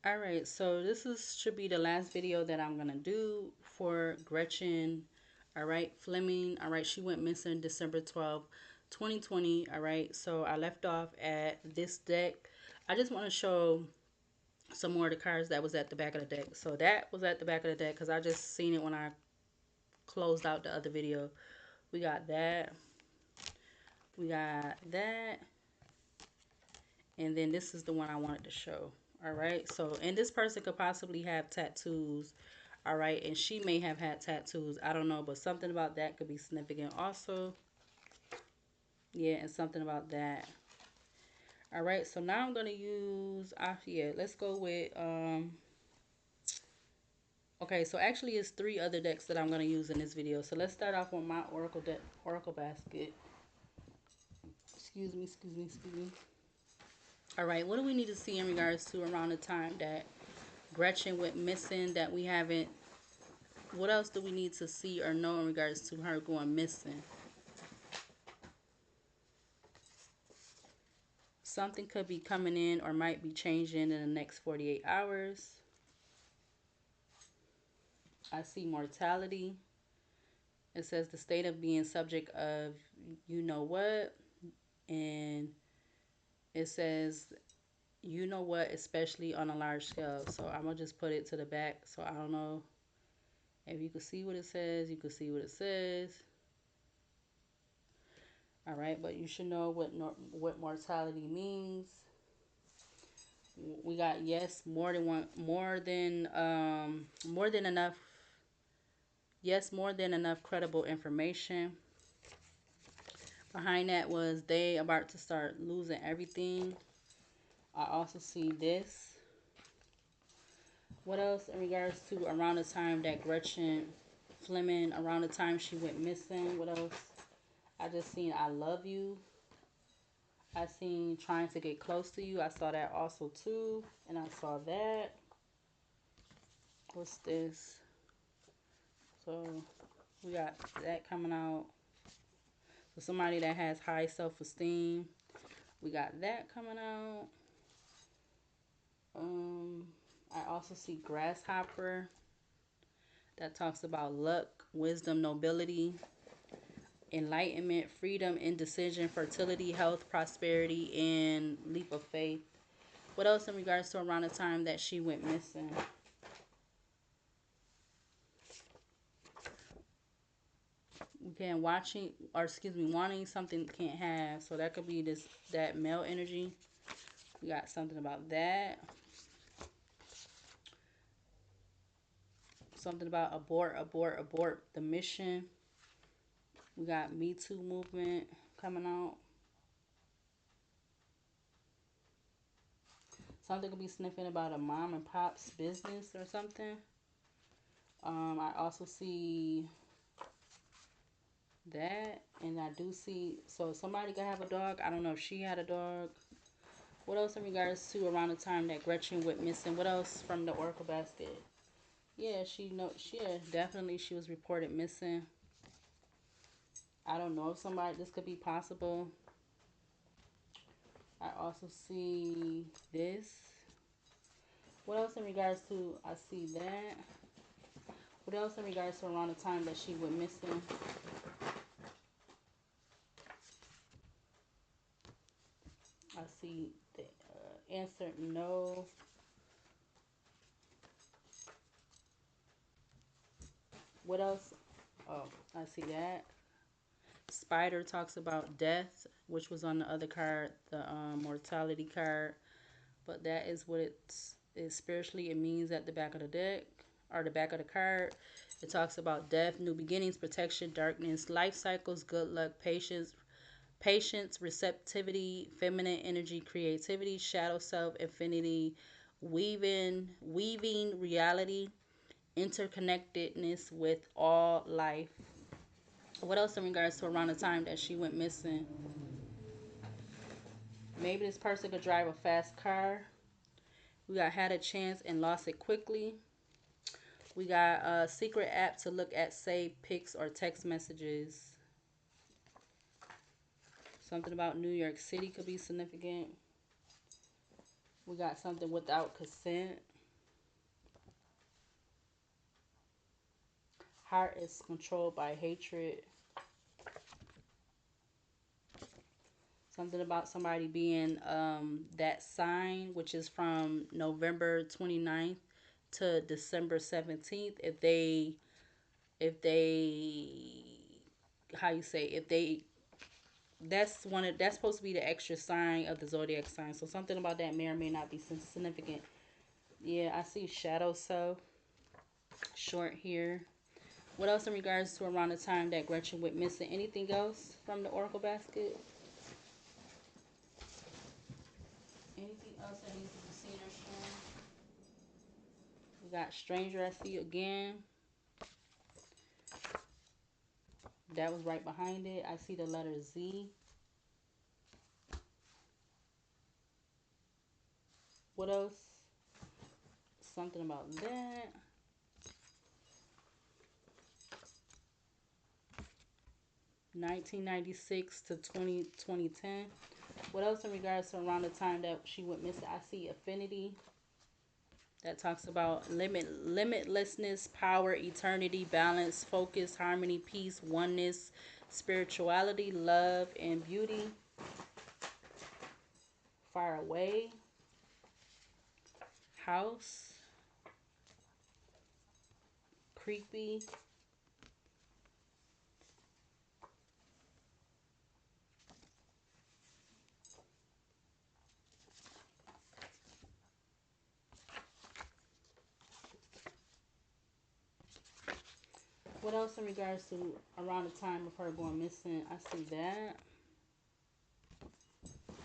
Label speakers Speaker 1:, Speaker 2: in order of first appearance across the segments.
Speaker 1: All right, so should be the last video that I'm gonna do for Gretchen. All right, Fleming. All right, she went missing December 12th, 2020. All right, so I left off at this deck. I just want to show some more of the cards that was at the back of the deck. So that was at the back of the deck because I just seen it when I closed out the other video. We got that. We got that. And then this is the one I wanted to show. All right, so and this person could possibly have tattoos. All right, and she may have had tattoos. I don't know, but something about that could be significant also. Yeah, and something about that. All right, so now I'm gonna use. Yeah, let's go with. Okay, so actually, it's three other decks that I'm gonna use in this video. So let's start off with my Oracle deck, Oracle basket. Excuse me, excuse me, excuse me. All right, what do we need to see in regards to around the time that Gretchen went missing that we haven't? What else do we need to see or know in regards to her going missing? Something could be coming in or might be changing in the next 48 hours. I see mortality. It says the state of being subject of you know what. And it says you know what, especially on a large scale. So I'm going to just put it to the back. So I don't know if you can see what it says. You can see what it says. All right, but you should know what mortality means. We got yes, more than one, more than enough. Yes, more than enough credible information. Behind that was they about to start losing everything. I also see this. What else in regards to around the time that Gretchen Fleming, around the time she went missing? What else? I just seen I love you. I seen trying to get close to you. I saw that also too. And I saw that. What's this? So we got that coming out. So somebody that has high self-esteem. We got that coming out. I also see grasshopper. That talks about luck, wisdom, nobility, enlightenment, freedom, indecision, fertility, health, prosperity, and leap of faith. What else in regards to around the time that she went missing? Again, watching, or excuse me, wanting something can't have. So that could be that male energy. We got something about that. Something about abort, abort, abort the mission. We got Me Too movement coming out. Something could be sniffing about a mom and pop's business or something. I also see that, and I do see, so somebody could have a dog. I don't know if she had a dog. What else in regards to around the time that Gretchen went missing? What else from the Oracle basket? Yeah, definitely she was reported missing. I don't know if this could be possible. I also see this. What else in regards to, I see that. What else in regards to around the time that she went missing? I see the answer no. What else? Oh, I see that. Spider talks about death, which was on the other card, the mortality card. But that is what it is spiritually. It means at the back of the deck, or the back of the card. It talks about death, new beginnings, protection, darkness, life cycles, good luck, patience, receptivity, feminine energy, creativity, shadow self, infinity, weaving reality, interconnectedness with all life. What else in regards to around the time that she went missing? Maybe this person could drive a fast car. We got had a chance and lost it quickly. We got a secret app to look at saved pics or text messages. Something about New York City could be significant. We got something without consent. Heart is controlled by hatred. Something about somebody being that sign, which is from November 29th to December 17th. If they, how you say, if they, that's supposed to be the extra sign of the zodiac sign. So something about that may or may not be significant. Yeah, I see shadow self, short here. What else in regards to around the time that Gretchen went missing? Anything else from the Oracle basket? Anything else that needs to be seen or shown? We got stranger, I see again. That was right behind it. I see the letter Z. What else? Something about that. (1996 to 2010). What else in regards to around the time that she went missing? I see affinity. That talks about limitlessness, power, eternity, balance, focus, harmony, peace, oneness, spirituality, love, and beauty. Far away. House. Creepy. What else in regards to around the time of her going missing? I see that.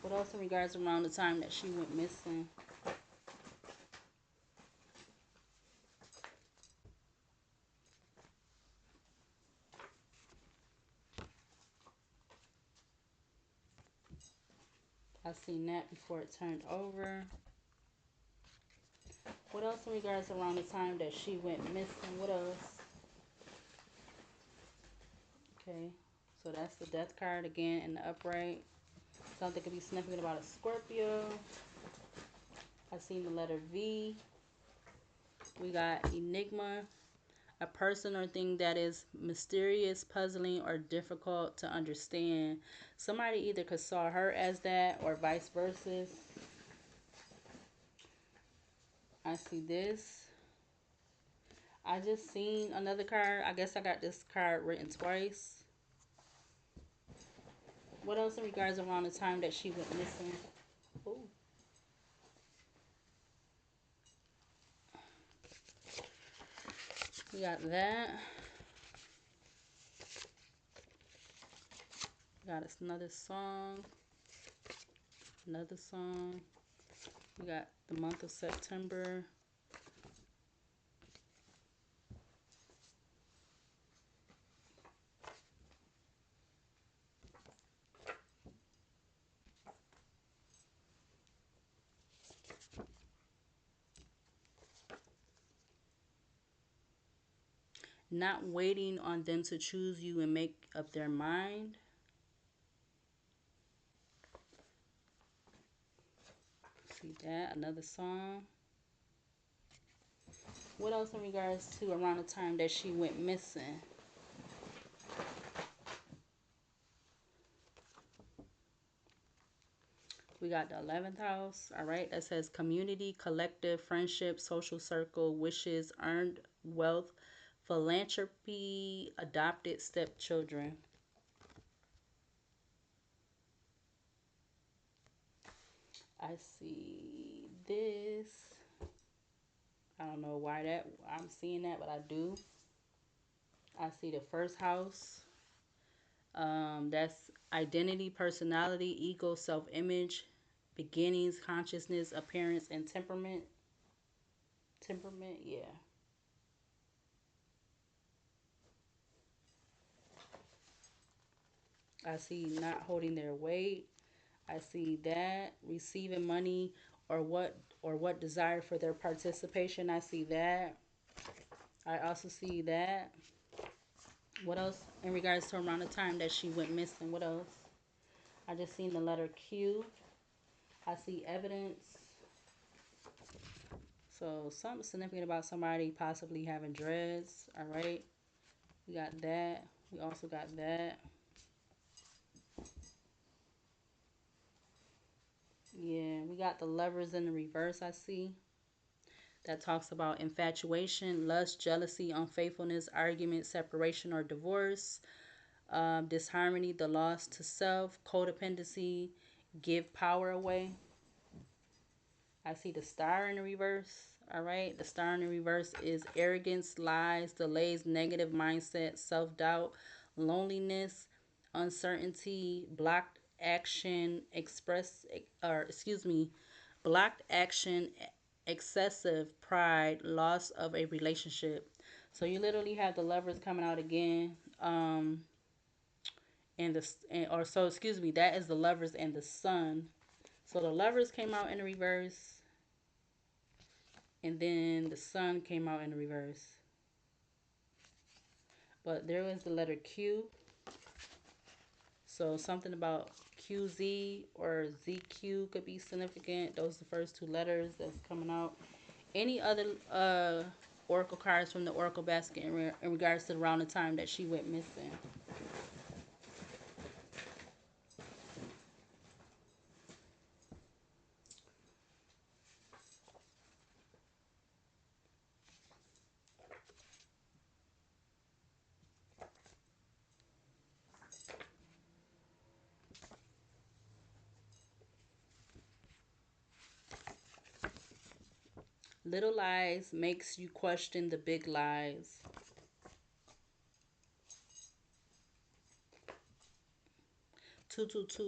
Speaker 1: What else in regards to around the time that she went missing? I seen that before it turned over. What else in regards to around the time that she went missing? What else? Okay, so that's the death card again in the upright. Something could be significant about a Scorpio. I seen the letter V. We got enigma, a person or thing that is mysterious, puzzling, or difficult to understand. Somebody either could saw her as that or vice versa. I see this. I just seen another card. I guess I got this card written twice. What else in regards around the time that she went missing? Ooh. We got that. We got another song. Another song. We got the month of September. Not waiting on them to choose you and make up their mind. See that? Another song. What else in regards to around the time that she went missing? We got the 11th house. All right. That says community, collective, friendship, social circle, wishes, earned wealth, philanthropy, adopted stepchildren. I see this. I don't know why that I'm seeing that, but I do. I see the first house. That's identity, personality, ego, self-image, beginnings, consciousness, appearance, and temperament. Temperament, yeah. I see not holding their weight. I see that receiving money or what desire for their participation. I see that. I also see that. What else in regards to around the time that she went missing? What else? I just seen the letter Q. I see evidence. So something significant about somebody possibly having dreads. All right. We got that. We also got that. Yeah, we got the Lovers in the reverse, I see. That talks about infatuation, lust, jealousy, unfaithfulness, argument, separation, or divorce, disharmony, the loss to self, codependency, give power away. I see the Star in the reverse. All right. The Star in the reverse is arrogance, lies, delays, negative mindset, self doubt, loneliness, uncertainty, blocked action, blocked action, excessive pride, loss of a relationship. So you literally have the Lovers coming out again. That is the Lovers and the Sun. So the Lovers came out in the reverse, and then the Sun came out in the reverse. But there was the letter Q. So something about QZ or ZQ could be significant. Those are the first two letters that's coming out. Any other oracle cards from the oracle basket in regards to around the time that she went missing? Little lies makes you question the big lies. Two,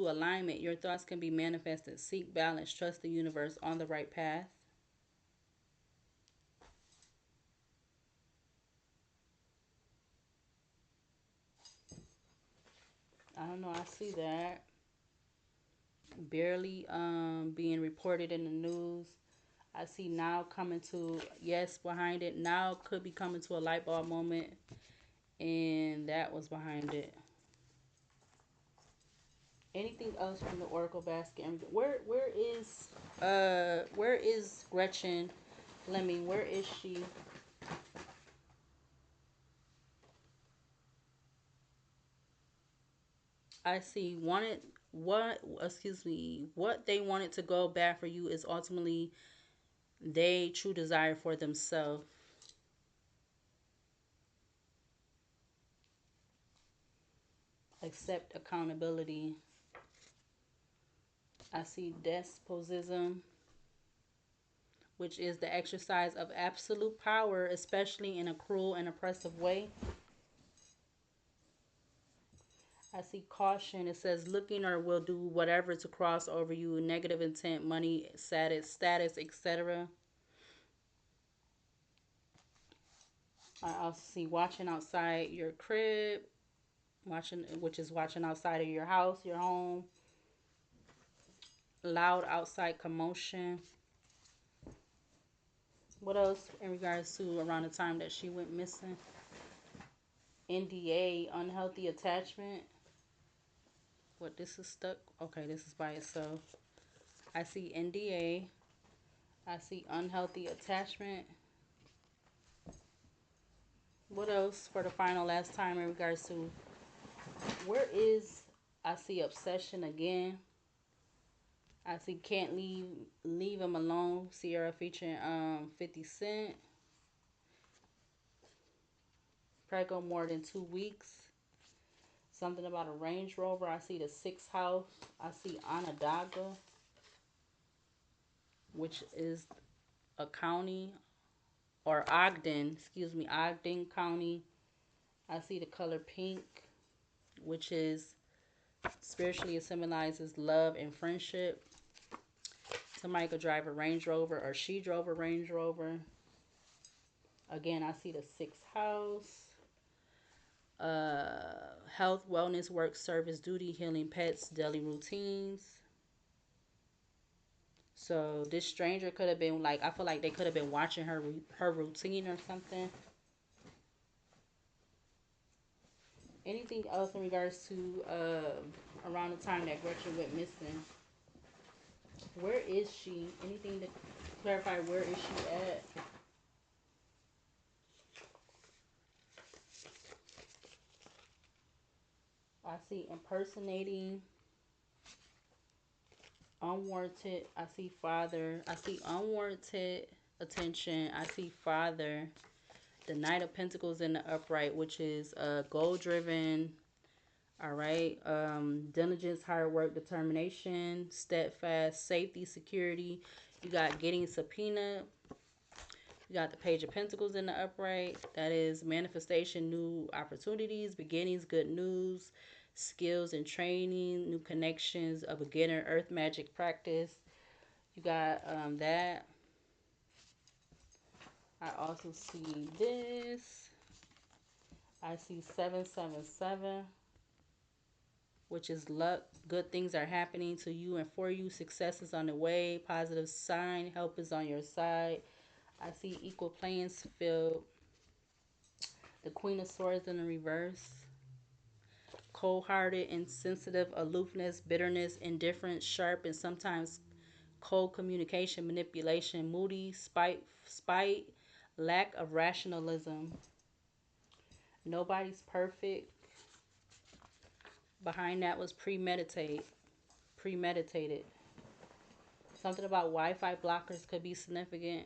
Speaker 1: alignment. Your thoughts can be manifested. Seek balance. Trust the universe on the right path. I don't know. I see that. Barely being reported in the news. I see now coming to, yes, behind it. Now could be coming to a light bulb moment. And that was behind it. Anything else from the oracle basket? Where is Gretchen Fleming? Where is she? I see what they wanted to go bad for you is ultimately they true desire for themselves. Accept accountability. I see despotism, which is the exercise of absolute power, especially in a cruel and oppressive way. I see caution. It says looking or will do whatever to cross over you, negative intent, money, status, etc. I also see watching outside your crib, which is watching outside of your house, your home. Loud outside commotion. What else in regards to around the time that she went missing? NDA, unhealthy attachment. What, this is stuck? Okay, this is by itself. I see NDA. I see unhealthy attachment. What else for the final last time in regards to where is, I see obsession again. I see can't leave him alone. Sierra featuring 50 Cent. Prego more than 2 weeks. Something about a Range Rover. I see the 6th house. I see Onondaga, which is a county, or Ogden, Ogden County. I see the color pink, which is spiritually it symbolizes love and friendship. Somebody could drive a Range Rover, or she drove a Range Rover. Again, I see the 6th house. Health, wellness, work, service, duty, healing, pets, daily routines. So this stranger could have been like, I feel like they could have been watching her routine or something. Anything else in regards to around the time that Gretchen went missing? Where is she? Anything to clarify, where is she at? I see impersonating, unwarranted. I see father. I see unwarranted attention. I see father. The Knight of Pentacles in the upright, which is goal driven. All right. Diligence, hard work, determination, steadfast, safety, security. You got getting subpoena. You got the Page of Pentacles in the upright. That is manifestation, new opportunities, beginnings, good news, skills and training, new connections, a beginner, earth magic practice. You got that. I also see this. I see 777, which is luck. Good things are happening to you and for you. Success is on the way. Positive sign. Help is on your side. I see equal playing field. The Queen of Swords in the reverse. Cold-hearted, insensitive, aloofness, bitterness, indifference, sharp, and sometimes cold communication, manipulation, moody, spite, lack of rationalism. Nobody's perfect. Behind that was premeditated. Something about Wi-Fi blockers could be significant.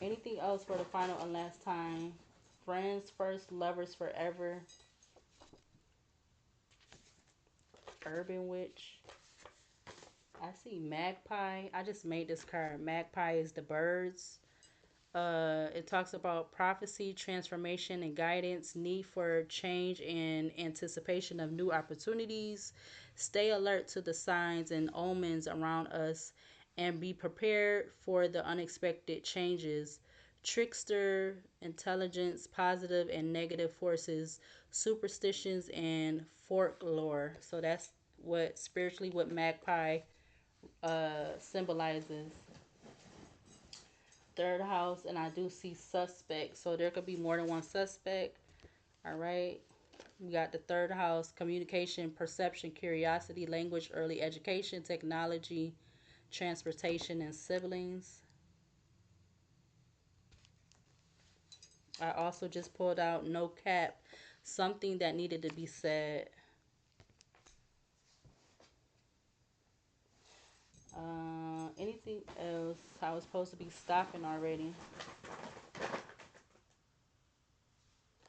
Speaker 1: Anything else for the final and last time? Friends first, lovers forever. Urban witch. I see magpie. I just made this card. Magpie is the birds. It talks about prophecy, transformation, and guidance, need for change and anticipation of new opportunities. Stay alert to the signs and omens around us and be prepared for the unexpected changes. Trickster, intelligence, positive and negative forces, superstitions, and folklore. So that's what spiritually what magpie symbolizes. Third house, and I do see suspect, so there could be more than one suspect. All right, we got the third house: communication, perception, curiosity, language, early education, technology, transportation, and siblings. I also just pulled out no cap, something that needed to be said. Anything else? I was supposed to be stopping already.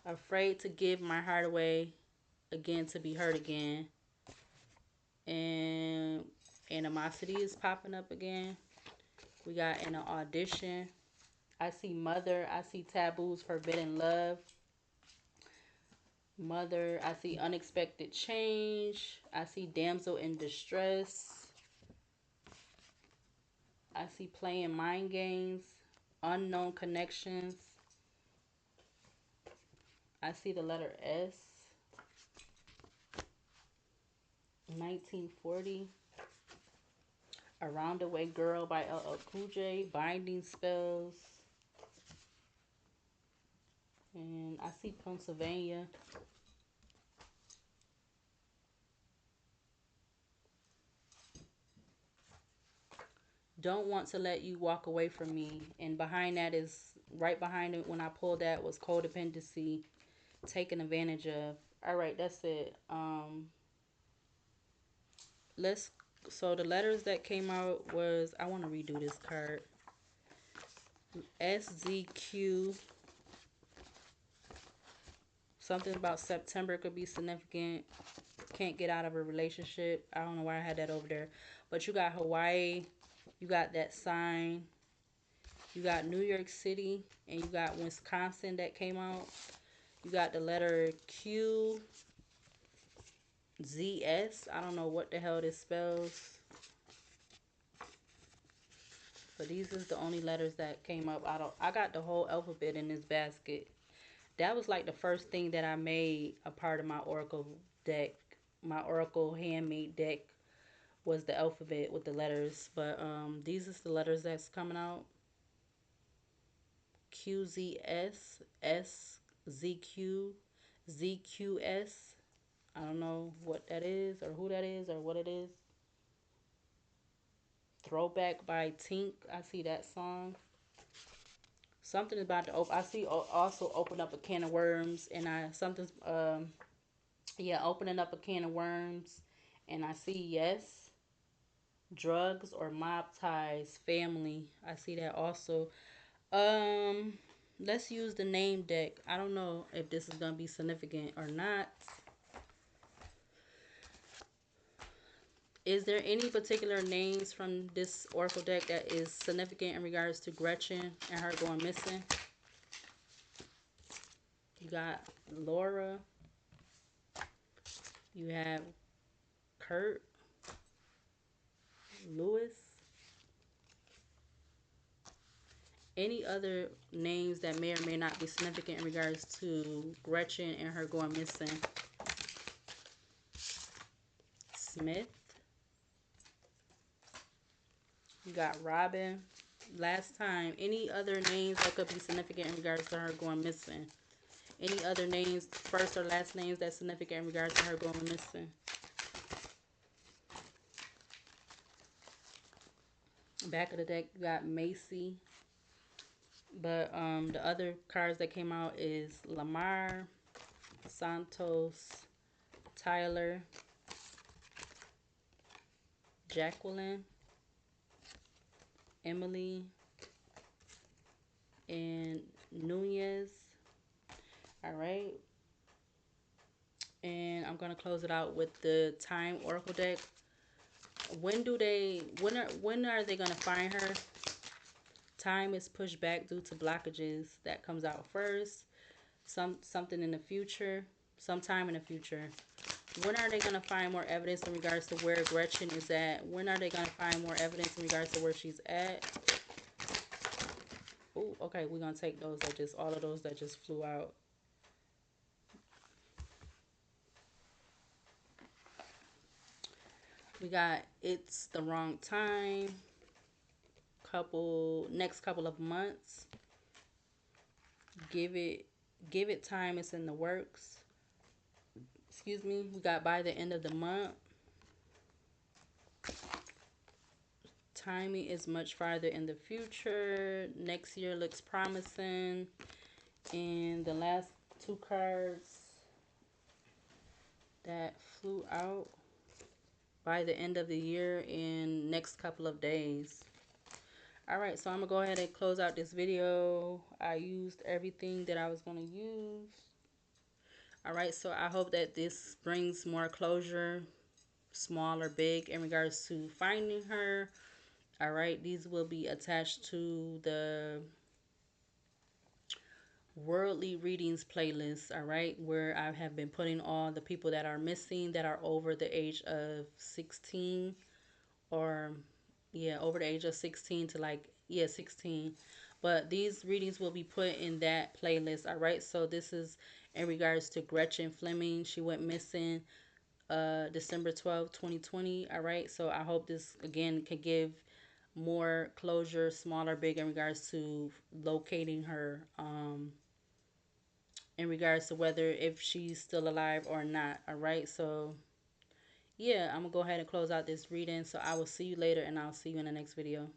Speaker 1: Afraid to give my heart away again, to be hurt again. And animosity is popping up again. We got an audition. I see mother. I see taboos, forbidden love. Mother. I see unexpected change. I see damsel in distress. I see playing mind games. Unknown connections. I see the letter S. 1940. A Roundaway Girl by LL Cool J. Binding spells. And I see Pennsylvania. Don't want to let you walk away from me. And behind that is, right behind it when I pulled that was codependency, taken advantage of. All right, that's it. Let's, so the letters that came out was, I want to redo this card. SZQ. Something about September could be significant. Can't get out of a relationship. I don't know why I had that over there. But you got Hawaii. You got that sign. You got New York City. And you got Wisconsin that came out. You got the letter Q. ZS. I don't know what the hell this spells. But these is the only letters that came up. I got the whole alphabet in this basket. That was like the first thing that I made a part of my Oracle deck. My Oracle handmade deck was the alphabet with the letters. But these is the letters that's coming out. QZS, SZQ, ZQS. I don't know what that is or who that is or what it is. Throwback by Tink. I see that song. something about to open. I see also open up a can of worms, and something's yeah, opening up a can of worms, and I see yes, drugs or mob ties, family. I see that also. Um, let's use the name deck. I don't know if this is gonna be significant or not. Is there any particular names from this oracle deck that is significant in regards to Gretchen and her going missing? You got Laura. You have Kurt, Lewis. Any other names that may or may not be significant in regards to Gretchen and her going missing? Smith. You got Robin. Last time. Any other names that could be significant in regards to her going missing? Any other names, first or last names, that's significant in regards to her going missing? Back of the deck, you got Macy. But the other cards that came out is Lamar, Santos, Tyler, Jacqueline, Emily, and Nunez. All right. And I'm gonna close it out with the Time Oracle deck. When are they gonna find her? Time is pushed back due to blockages. That comes out first. Something in the future, sometime in the future. When are they gonna find more evidence in regards to where Gretchen is at? When are they gonna find more evidence in regards to where she's at? Oh, okay, we're gonna take those that just all of those that just flew out. We got it's the wrong time. Next couple of months. Give it time. It's in the works. Excuse me. We got by the end of the month. Timing is much farther in the future. Next year looks promising. And the last two cards that flew out, by the end of the year in next couple of days. All right, so I'm gonna go ahead and close out this video. I used everything that I was gonna use. All right, so I hope that this brings more closure, small or big, in regards to finding her. All right, these will be attached to the worldly readings playlist. All right, where I have been putting all the people that are missing that are over the age of 16, or yeah, over the age of 16 to like, yeah, 16. But these readings will be put in that playlist. All right, so this is in regards to Gretchen Fleming. She went missing December 12th, 2020. All right, so I hope this again could give more closure, small or big, in regards to locating her, in regards to whether if she's still alive or not. All right, so yeah, I'm gonna go ahead and close out this reading. So I will see you later, and I'll see you in the next video.